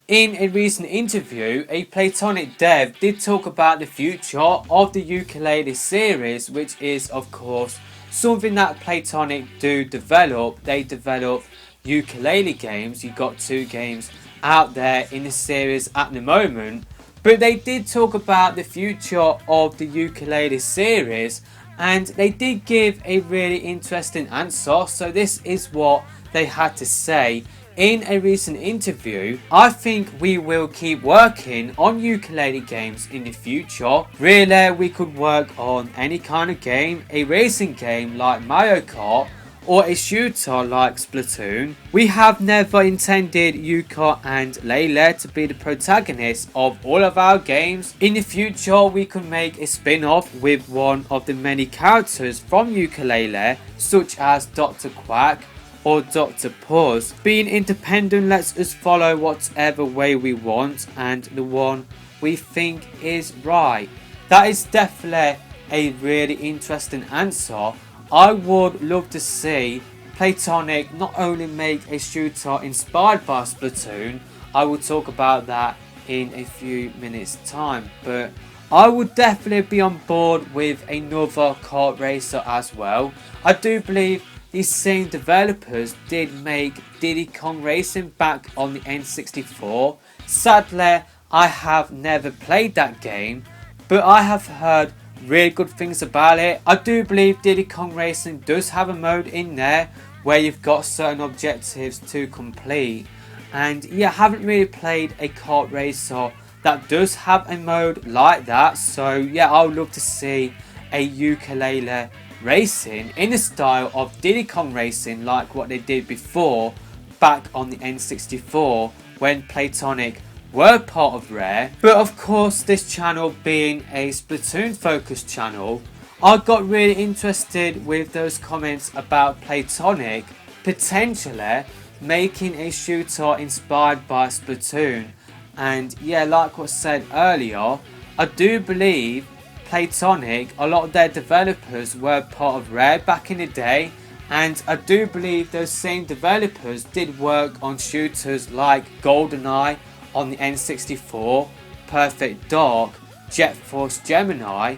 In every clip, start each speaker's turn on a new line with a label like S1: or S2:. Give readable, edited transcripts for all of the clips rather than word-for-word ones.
S1: In a recent interview, a Platonic dev did talk about the future of the ukulele series, which is of course something that Platonic do develop. They develop ukulele games. You got 2 games out there in the series at the moment, but they did talk about the future of the ukulele series, and they did give a really interesting answer. So this is what they had to say in a recent interview. I think we will keep working on ukulele games in the future. Really, we could work on any kind of game, a racing game like Mario Kart, or a shooter like Splatoon. We have never intended Yuka and Layla to be the protagonists of all of our games. In the future, we could make a spin-off with one of the many characters from Ukulele, such as Dr. Quack or Dr. Puzz. Being independent lets us follow whatever way we want and the one we think is right. That is definitely a really interesting answer. I would love to see Platonic not only make a shooter inspired by Splatoon, I will talk about that in a few minutes time, but I would definitely be on board with another kart racer as well. I do believe these same developers did make Diddy Kong Racing back on the N64. Sadly, I have never played that game, but I have heard really good things about it. I do believe Diddy Kong Racing does have a mode in there where you've got certain objectives to complete. And yeah, I haven't really played a kart racer that does have a mode like that. So yeah, I would love to see a ukulele racing in the style of Diddy Kong Racing, like what they did before back on the N64 when Platonic were part of Rare. But of course, this channel being a Splatoon focused channel, I got really interested with those comments about Platonic potentially making a shooter inspired by Splatoon. And yeah, like what I said earlier, I do believe Platonic, a lot of their developers were part of Rare back in the day, and I do believe those same developers did work on shooters like GoldenEye on the N64, Perfect Dark, Jet Force Gemini,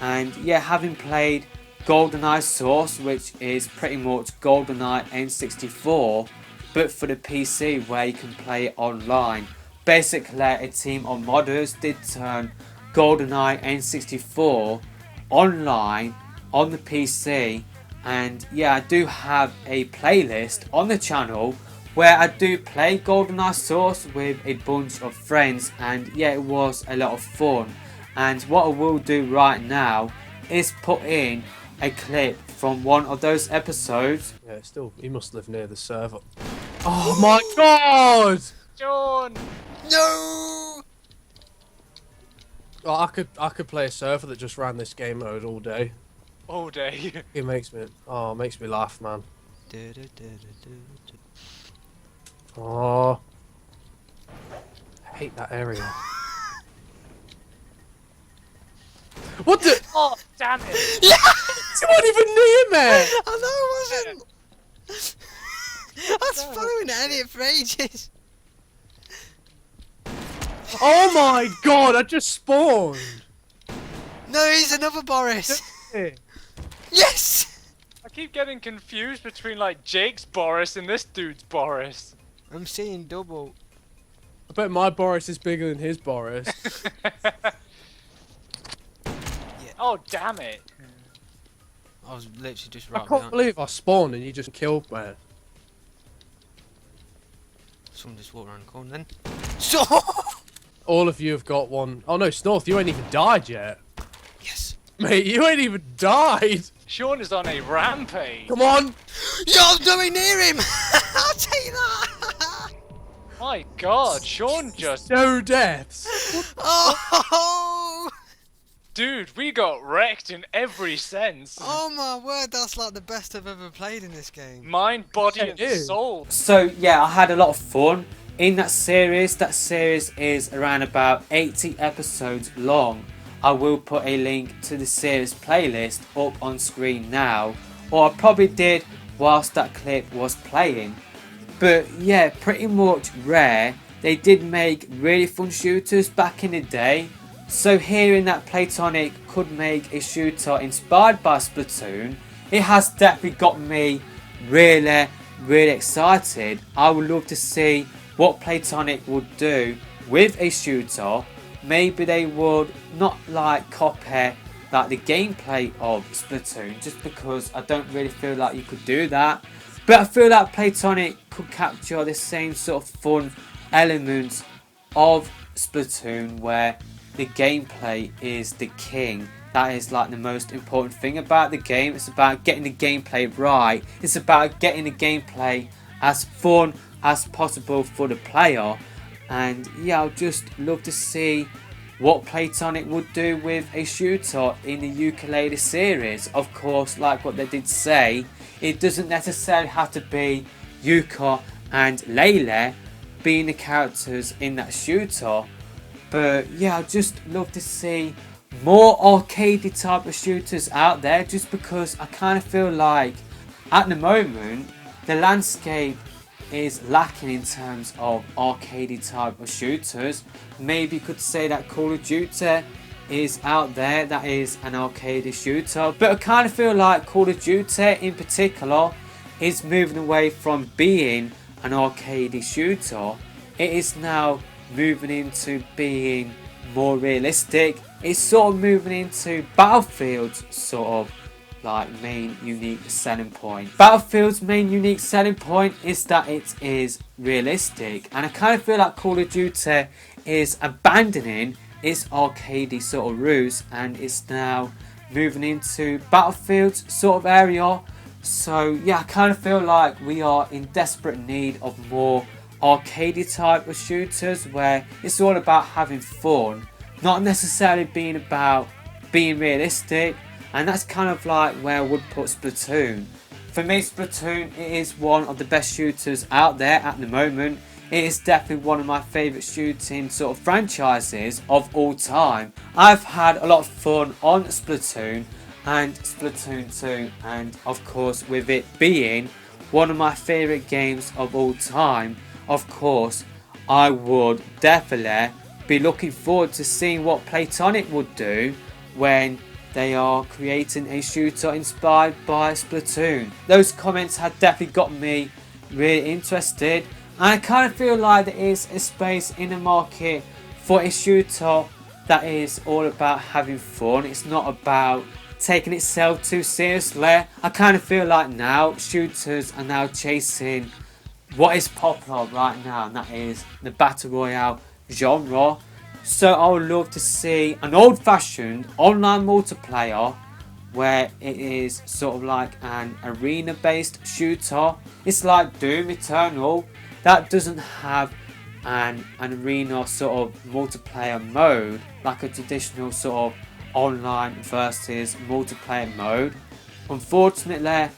S1: and yeah, having played GoldenEye Source, which is pretty much GoldenEye N64, but for the PC where you can play it online. Basically, a team of modders did turn GoldenEye N64 online on the PC, and yeah, I do have a playlist on the channel where I do play GoldenEye Source with a bunch of friends, and yeah, it was a lot of fun. And what I will do right now is put in a clip from one of those episodes.
S2: Yeah, still, he must live near the server. Oh my god!
S3: Sean!
S4: No!
S2: Oh, I could play a server that just ran this game mode all day.
S3: All day.
S2: It makes me laugh, man. Oh, I hate that area. What the?
S3: Oh, damn it!
S4: Yeah!
S2: You weren't even near me.
S4: I know I wasn't! I was following Elliot for ages!
S2: Oh my god! I just spawned.
S4: No, he's another Boris!
S2: Yeah.
S4: Yes!
S3: I keep getting confused between like Jake's Boris and this dude's Boris.
S4: I'm seeing double.
S2: I bet my Boris is bigger than his Boris.
S3: Oh, damn it!
S4: I was literally just
S2: I
S4: right
S2: can't
S4: behind.
S2: believe I spawned and you just killed me.
S4: Someone just walked around the corner then. So
S2: All of you have got one. Oh no, Snorth, you ain't even died yet.
S4: yes!
S2: Mate, you ain't even died.
S3: Sean is on a rampage.
S2: Come on.
S4: You're nowhere near him! I'll take that!
S3: My God, Sean just...
S2: No deaths.
S4: Oh!
S3: Dude, we got wrecked in every sense.
S4: Oh my word, that's like the best I've ever played in this game.
S3: Mind, body,
S2: It
S3: and
S2: is.
S3: soul.
S1: So yeah, I had a lot of fun in that series. That series is around about 80 episodes long. I will put a link to the series playlist up on screen now, or I probably did whilst that clip was playing. But yeah, pretty much Rare they did make really fun shooters back in the day. So hearing that Playtonic could make a shooter inspired by Splatoon, it has definitely got me really excited. I would love to see what Playtonic would do with a shooter. Maybe they would not like copy like the gameplay of Splatoon, just because I don't really feel like you could do that. But I feel like Playtonic could capture the same sort of fun elements of Splatoon, where the gameplay is the king. That is like the most important thing about the game. It's about getting the gameplay right. It's about getting the gameplay as fun as possible for the player. And yeah, I'd just love to see what Playtonic would do with a shooter in the ukulele series. Of course, like what they did say, it doesn't necessarily have to be Yuka and Layla being the characters in that shooter. But yeah, I'd just love to see more arcadey type of shooters out there, just because I kind of feel like at the moment the landscape is lacking in terms of arcadey type of shooters. Maybe you could say that Call of Duty is out there, that is an arcadey shooter, but I kind of feel like Call of Duty in particular is moving away from being an arcadey shooter. It is now moving into being more realistic. It's sort of moving into Battlefield's sort of like main unique selling point. Battlefield's main unique selling point is that it is realistic, and I kind of feel like Call of Duty is abandoning its arcadey sort of roots, and it's now moving into Battlefield's sort of area. So yeah, I kind of feel like we are in desperate need of more arcadey type of shooters, where it's all about having fun, not necessarily being about being realistic. And that's kind of like where I would put Splatoon. For me, Splatoon is one of the best shooters out there at the moment. It is definitely one of my favourite shooting sort of franchises of all time. I've had a lot of fun on Splatoon and Splatoon 2, and of course with it being one of my favourite games of all time, of course I would definitely be looking forward to seeing what Playtonic would do when they are creating a shooter inspired by Splatoon. Those comments have definitely got me really interested, and I kind of feel like there is a space in the market for a shooter that is all about having fun. It's not about taking itself too seriously. I kind of feel like now shooters are now chasing what is popular right now, and that is the Battle Royale genre. So I would love to see an old-fashioned online multiplayer where it is sort of like an arena-based shooter. It's like Doom Eternal. That doesn't have an arena sort of multiplayer mode, like a traditional sort of online versus multiplayer mode. Unfortunately,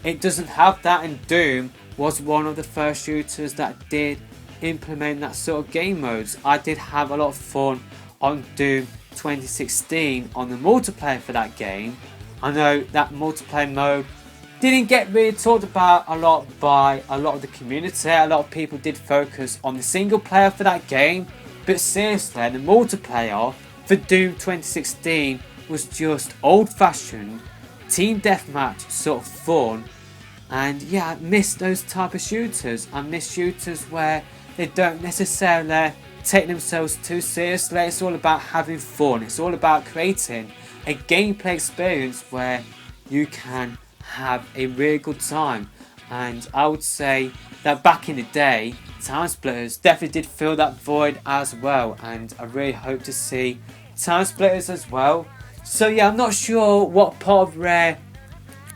S1: it doesn't have that, and Doom was one of the first shooters that did implement that sort of game modes. I did have a lot of fun on Doom 2016 on the multiplayer for that game. I know that multiplayer mode didn't get really talked about a lot by a lot of the community. A lot of people did focus on the single player for that game, but seriously, the multiplayer for Doom 2016 was just old-fashioned team deathmatch sort of fun. And yeah, I miss those type of shooters. I miss shooters where they don't necessarily take themselves too seriously. It's all about having fun. It's all about creating a gameplay experience where you can have a really good time. And I would say that back in the day, Time Splitters definitely did fill that void as well, and I really hope to see Time Splitters as well. So yeah, I'm not sure what part of Rare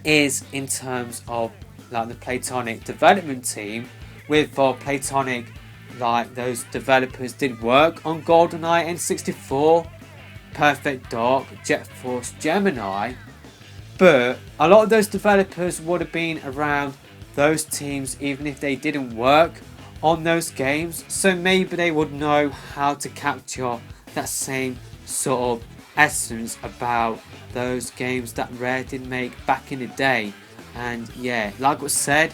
S1: is in terms of like the Playtonic development team. With Playtonic, like those developers did work on GoldenEye N64, Perfect Dark, Jet Force Gemini, but a lot of those developers would have been around those teams even if they didn't work on those games, so maybe they would know how to capture that same sort of essence about those games that Rare did make back in the day. And yeah, like I said,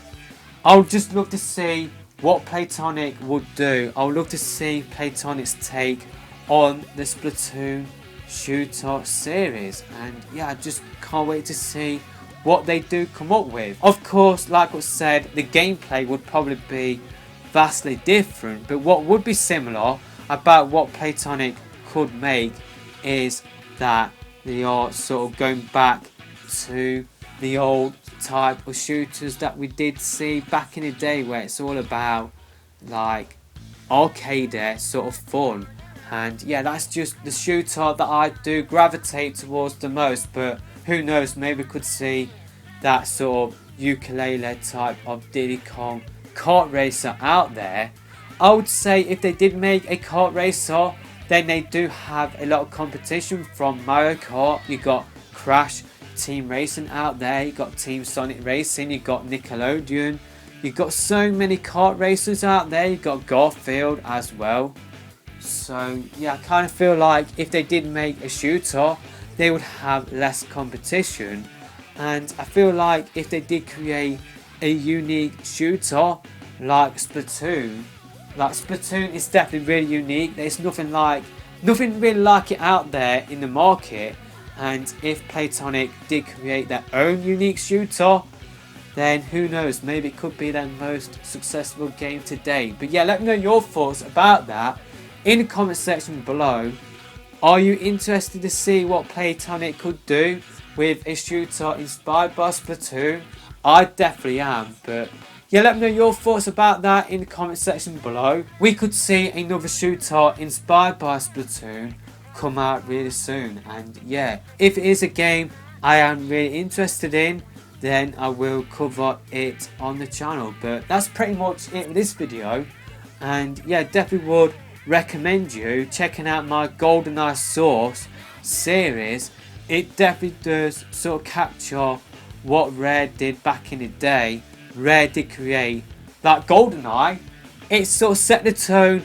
S1: I would just love to see what Playtonic would do. I would love to see Playtonic's take on the Splatoon shooter series, and yeah, I just can't wait to see what they do come up with. Of course, like I said, the gameplay would probably be vastly different, but what would be similar about what Playtonic could make is that they are sort of going back to the old type of shooters that we did see back in the day, where it's all about like arcade sort of fun. And yeah, that's just the shooter that I do gravitate towards the most. But who knows, maybe we could see that sort of ukulele type of Diddy Kong kart racer out there. I would say if they did make a kart racer, then they do have a lot of competition from Mario Kart. You got Crash Team Racing out there, you got Team Sonic Racing, you got Nickelodeon, you got so many kart racers out there, you got Garfield as well. So yeah, I kind of feel like if they did make a shooter, they would have less competition. And I feel like if they did create a unique shooter like Splatoon is definitely really unique. There's nothing really like it out there in the market. And if Playtonic did create their own unique shooter, then who knows, maybe it could be their most successful game to date. But yeah, let me know your thoughts about that in the comment section below. Are you interested to see what Playtonic could do with a shooter inspired by Splatoon? I definitely am, but yeah, let me know your thoughts about that in the comment section below. We could see another shooter inspired by Splatoon come out really soon, and yeah, if it is a game I am really interested in, then I will cover it on the channel. But that's pretty much it for this video, and yeah, definitely would recommend you checking out my GoldenEye Source series. It definitely does sort of capture what Rare did back in the day. Rare did create that GoldenEye. It sort of set the tone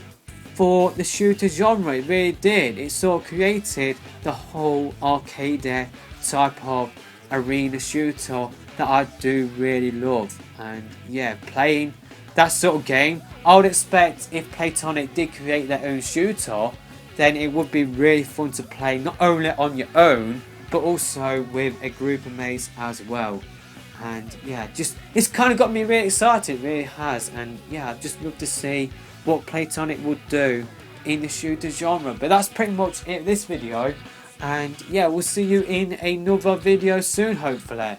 S1: for the shooter genre. It really did. It sort of created the whole arcade type of arena shooter that I do really love. And yeah, playing that sort of game, I would expect if Playtonic did create their own shooter, then it would be really fun to play, not only on your own, but also with a group of mates as well. And yeah, it's kind of got me really excited, it really has. And yeah, I'd just love to see what Playtonic would do in the shooter genre. But that's pretty much it for this video, and yeah, we'll see you in another video soon, hopefully.